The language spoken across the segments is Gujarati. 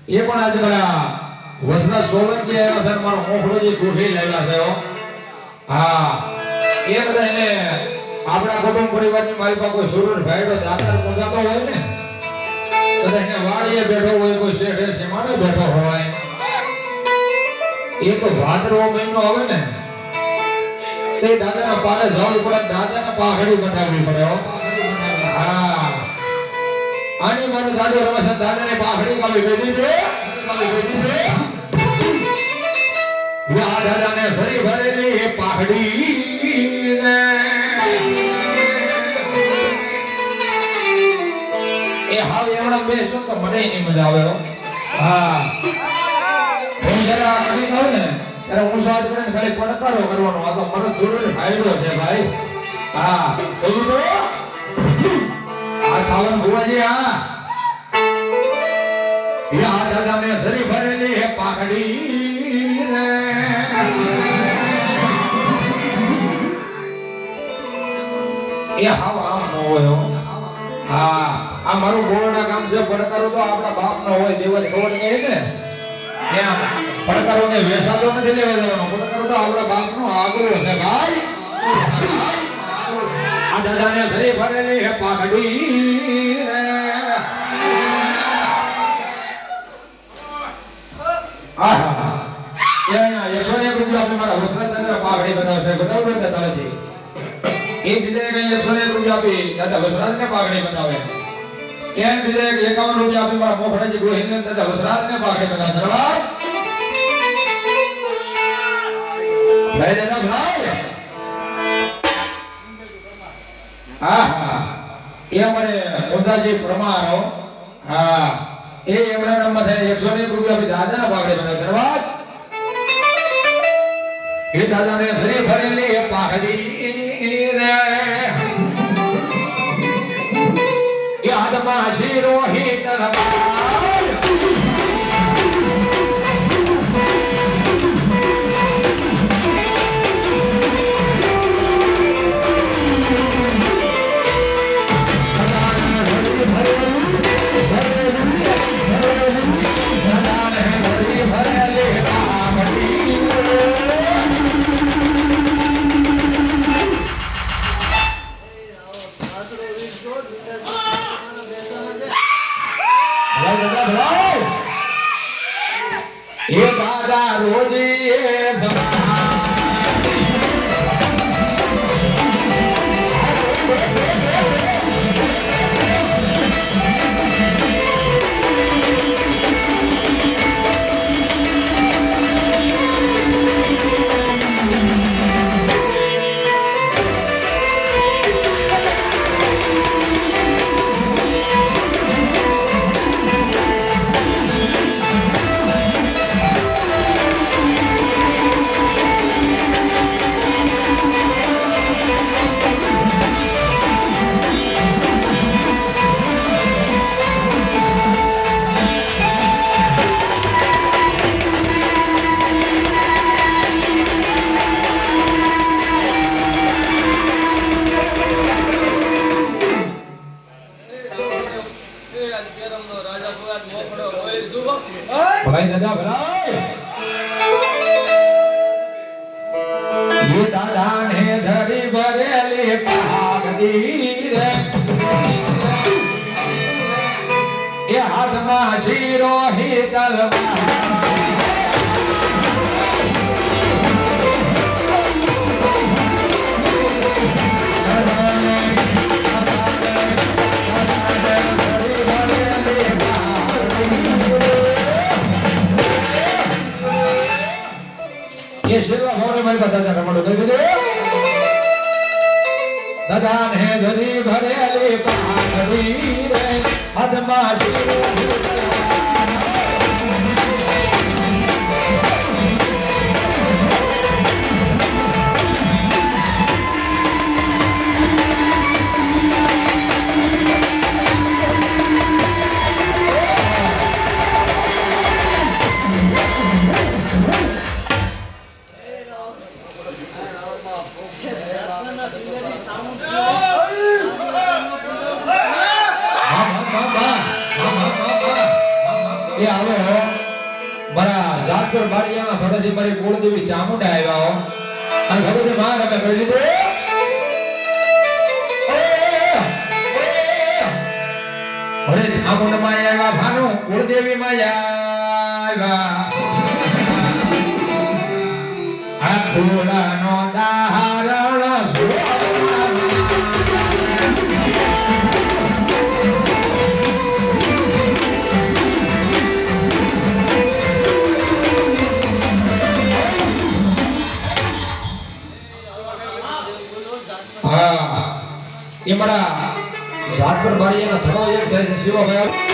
એ પણ આજે મારા વસના સોલંકી આવ્યા છે મારો મોખડોજી ગોઠી લાવ્યા છે હા એ બધા એને આપણા કુટુંબ પરિવારની મારી પાસે કોઈ સુરર ભાઈડો દાતાર પહોંચાતો હોય ને બધા એને વાડીએ બેઠો હોય કોઈ શેઠે સીમાને બેઠો હોય એ તો ભાદરવો મહિનો આવે ને તે દાદાના પારે જવું પડે દાદાના પાઘડી બતાવવી પડે હા આની મારો દાદો રમેશ દાદાને પાઘડી કાવી બેઠી છે યા દાદાને સરી ભરેલી એ પાઘડી ને એ હાવ એવડા બેસો તો મને નહીં મજા આવે હા હું જરા કડી કહું ને ત્યારે હું સાજ કરીને ખાલી પડકારો કરવાનો આ તો મને જરૂર ફાયદો છે ભાઈ હા એવું તો આ સાવન ભુવાજી હા યા દાદા ને સરી ભરેલી હે પાઘડી રે એ હાવ આમ ન હોય હા આ મારું બોરડા ગામ છે પડકારો તો આપણા બાપ નો હોય દેવત ખબર કહે ને એમ પડકારો ને વેસાતો નથી લેવા દેવાનો પડકારો તો આપણા બાપ નો આગ્રહ છે ભાઈ આ દાદા ને સરી ભરેલી હે પાઘડી રે આહા યા 101 રૂપિયા આપી મારા વસરાજ દાદા પાઘડી બતાવશે બતાવો ને તાલેજી એ બીજે કઈ 101 રૂપિયા આપી દાદા વસરાજ ને પાઘડી બતાવે એ બીજે 51 રૂપિયા આપી મારા મોખડાજી ગોહિલ દાદા વસરાજ ને પાઘડી બતાવે ધન્યવાદ ભાઈ દાદા ભાઈ આહા એ અમારે ઓજાજી પ્રમાણો હા એ એમના નામમાં થાય 101 રૂપિયા આપી દાદાના પાઘડી બતાવે ધન્યવાદ એ દાદાને શરીર ભરેલી એ પાઘડી રે એ હાથમાં શીરો હિત એ દાદા રોજી એ ભાઈ દાદા ભલાઈ ये दादा ने धरी भरेली पाघडी रे ये हाथમાં શીરો હિતલ ये शिवा होने में बता जाना पड़ो तो दादा ने धरी भरेली पाघडी रे हाथમાં શીરો એ હાલો મારા જાતપુર બારિયામાં ફરથી મારી કુળદેવી ચામુંડા આવ્યા હો અને ભગવતી માં અમે કહી દીધું અરે ચામુંડ માં આવ્યા ભાનુ કુળદેવી માં આવ્યા આ કુળનો દાહરણ એ મારા જાતપુર બારિયાના થોડો એક થાય છે શિવાભાઈ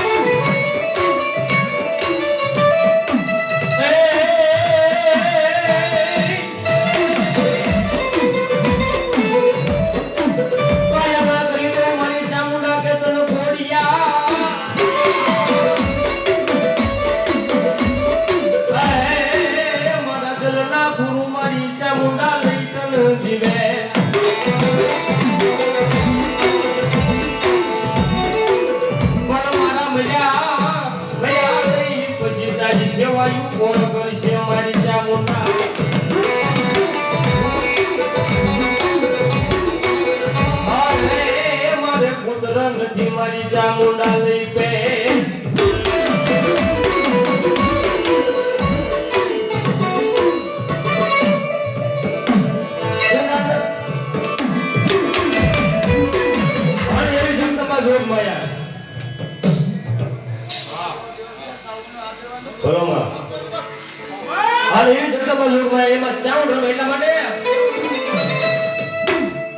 મારી ચામુંડા લઈ પે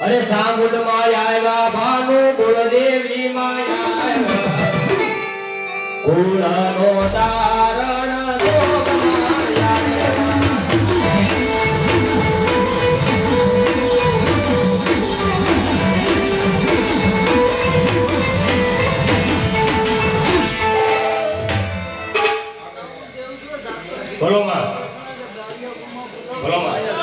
અરે ચામુંડ માં આવ્યા ભાનુ કુળદેવી માં આવ્યા કુળનો તારણ બોલો માં બોલો માં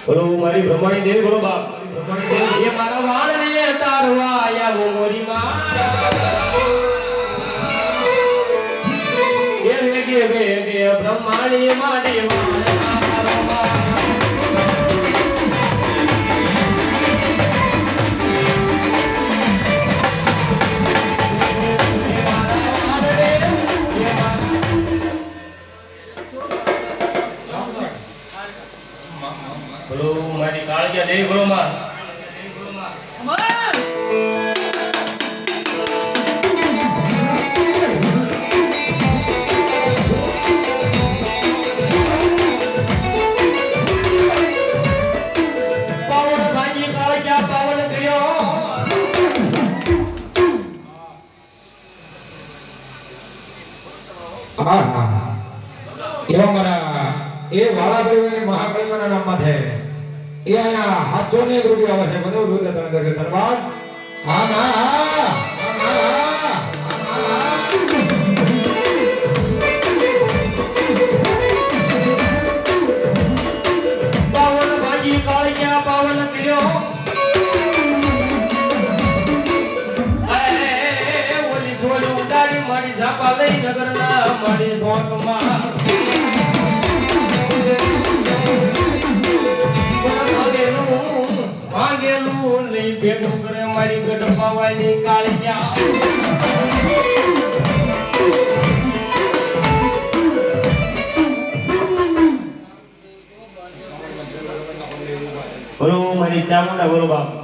બોલો મારી બ્રહ્માણી દેવી બોલો બાપ બ્રહ્માણી દેવી એ મારા વાળ ને તારવા આયા મોરી માં એ વેગે વેગે બ્રહ્માણી માડી બોલો મારી કાળજા દેવી બોલો માં પાવન ભાજી કાળજા પાવન કર્યો હા હા એવા મારા એ વાળા પરિવારની મહાકળીમાના નામમાં છે એ આયા હાથો ને એક રૂપિયા આવે છે બધું રૂપિયા તને કરે ધન્યવાદ હા ના પાવન ભાજી કાળિયા પાવન કર્યો ઓલી સોલું ઉડાડી જાપા લઈ નગરના મારી શોકમાં માંગેલું લઈ ભેગું કરે મારી ગઢપાવાની કાળિયા બોલો મારી ચામુંડા બોલો બાપ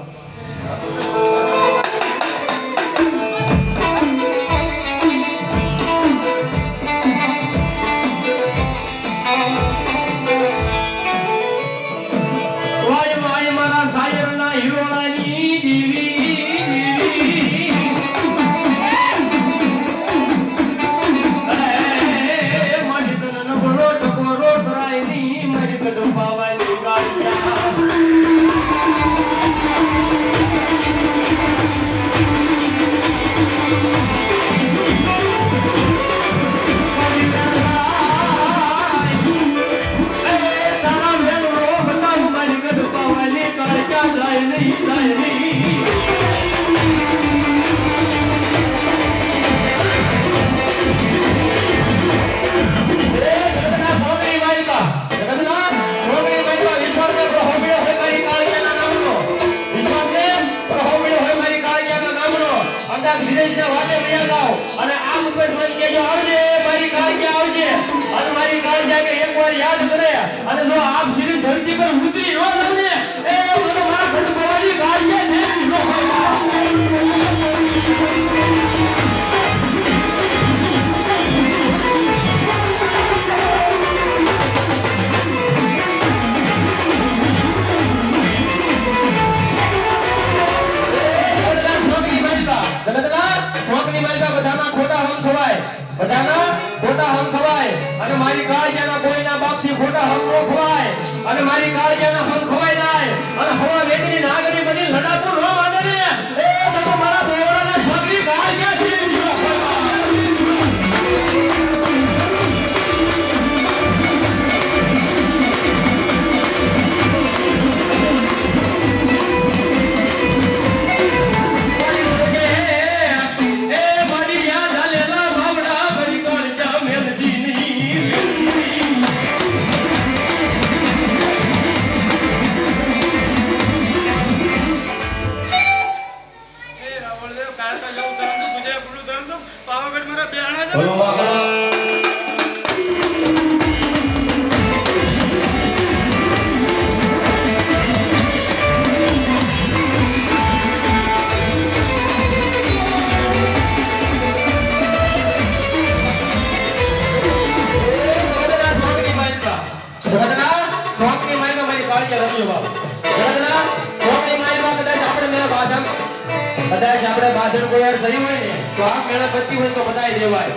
અને આ ઉપર જોઈ કેજો આવજે મારી કાળિયા આવજે અને મારી કાળિયા કે એકવાર યાદ કરે અને જો આપ સીધી ધરતી પર ઉતરી ન જાવ ને એ મને મારા ગઢપાવાની કાળિયા ને બધાના ખોટા હમ ખવાય અને મારી કાળિયાના કોઈના બાપથી ખોટા હમ નો ખવાય અને મારી કાળિયાના હમ ખવાય જાય અને હવા વેગની નાગરી બની લડાતું ન માંડે ને એ તમે મારા બોરાના છોકરી કાળિયા છે કદાચ આપણે બાધર કોઈ થયું હોય ને તો આ મેળા પતી હોય તો બતાવી દેવાય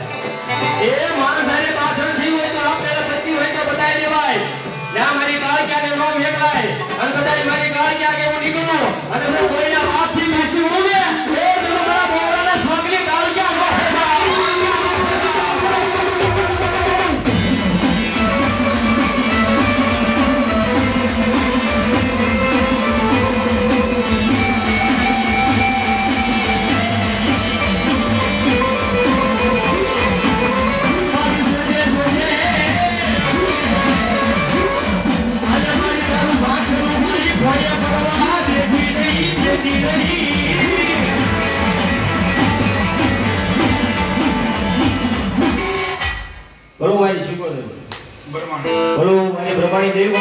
એ માણસ હારે બાધર થયું હોય તો આ મેળા પતી હોય તો બતાવી દેવાય ના મારી કાળિયા ને નો વેકલાય અને કદાચ મારી કાળિયા કે હું નીકળું અને હું કોઈના બાપથી બેસી હું ને એ તમારા બોરાના છોકરી કાળિયા નો બોલો મારી શીખો દે બોલો મારી બ્રહ્માણી દેવી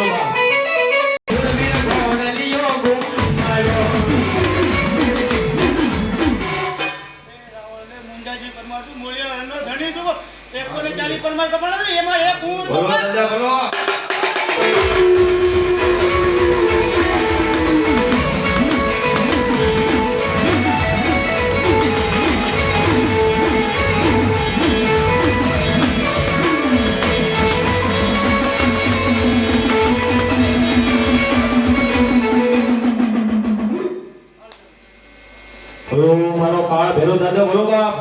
બોલો મારો કાળ ભેરો દાદા બોલો બાપ